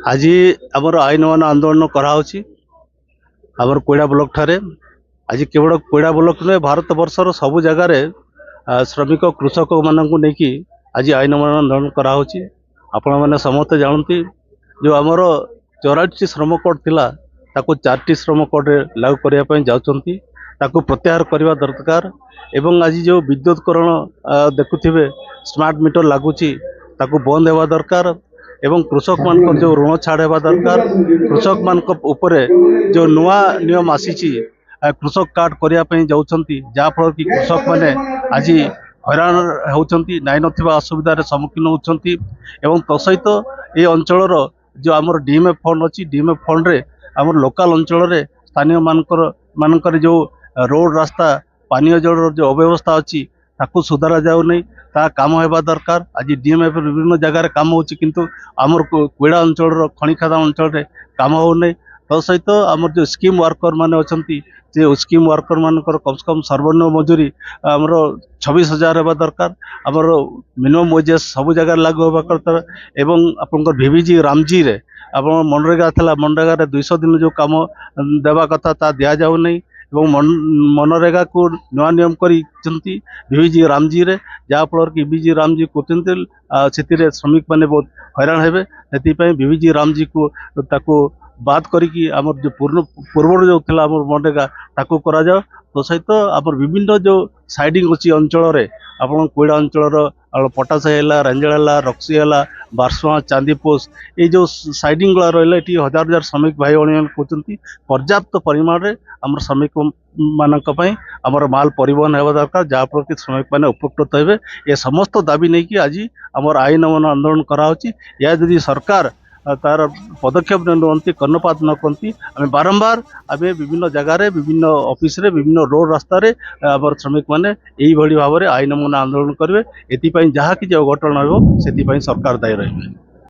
आज आमर आईन मान आंदोलन कराऊँगी आमर कोईड़ा ब्लॉक ठारे। आज केवल कोईड़ा ब्लॉक नुहे भारत वर्षर सबु जगार श्रमिक कृषक मानू नहीं आज आईन मान आंदोलन कराऊँगी। आपण मैंने समस्ते जानती जो आमर 84 श्रम कोड थिला ताकू 4टी श्रम कोड लागू करने जाऊँगी ताकू प्रत्याहार करने दरकार। एवं आज जो विद्युतकरण देखुवे स्मार्ट मीटर लगुच ताकू बंद होगा दरकार। एवं कृषक मान जो ऋण छाड़ होगा दरकार। कृषक मान जो नुआ नियम आसी कृषक कार्ड करने जाऊँगी जहाँफल कि कृषक मैंने आज हैरान होती नाई ना असुविधार सम्मुखीन होती। तो सहित ये अंचल जो आमर डीएमएफ फंड अच्छी डीएमएफ फंड रे आमर लोकल अंचल स्थानीय मानकर जो रोड रास्ता पानीय जल जो अव्यवस्था अच्छी ताकू सुधारा जाऊ नहीं ता काम होगा दरकार। आज डीएमएफ विभिन्न जगार काम हो किंतु आमर कोईड़ा अंचल खनि खादा अंचल काम हो नहीं। तो सहित आमर जो स्कीम वर्कर माने अच्छी स्कीम वर्कर मानकर कम से कम सर्वनिम्न मजूरी आमर 26,000 होगा दरकार। आमर मिनिमम वेजेस सब जगह लागू होगा दरकार। एवं आपंकर भिविजी रामजी रे आप मनरेगा था मनरेगा 200 दिन जो कम देवा कथा ता दिया जाऊ नहीं। एवं मनरेगा को नुआ नियम करी भिविजी रामजी रे जहाँफल कि भिविजी रामजी कहते श्रमिक मैंने बहुत हैरान हेबे। से भिविजी रामजी को ताको बात करी आमर जो पूर्व जो थिला आमर मनरेगा ताको करा जाओ। तो सहित आमर विभिन्न जो साइडिंग अच्छी अंचल आप कोईड़ा अंचल पटासाही है रेंजल रक्सी है बारसुआ चांदीपोष ये जो साइडिंग गुला रहा ये हजार हजार श्रमिक भाई भाई कहते पर्याप्त परिमाण में आम श्रमिक मानक आमर माल परिवहन होगा दरकार जहाँफल कि श्रमिक मैंने उपकृत हे। ये समस्त दाबी नहीं कि आज आमर आईन मान आंदोलन कराऊँगी। या यदि सरकार तार पदक्षेप नुंती कर्णपात न करती आम बारंबार आम विभिन्न जगार विभिन्न ऑफिस रे विभिन्न रोड रास्ता आम श्रमिक मैंने यही भाव में आईन मान आंदोलन करेंगे। एपाई जहाँ कि अघटन हो सरकार दायी रहे।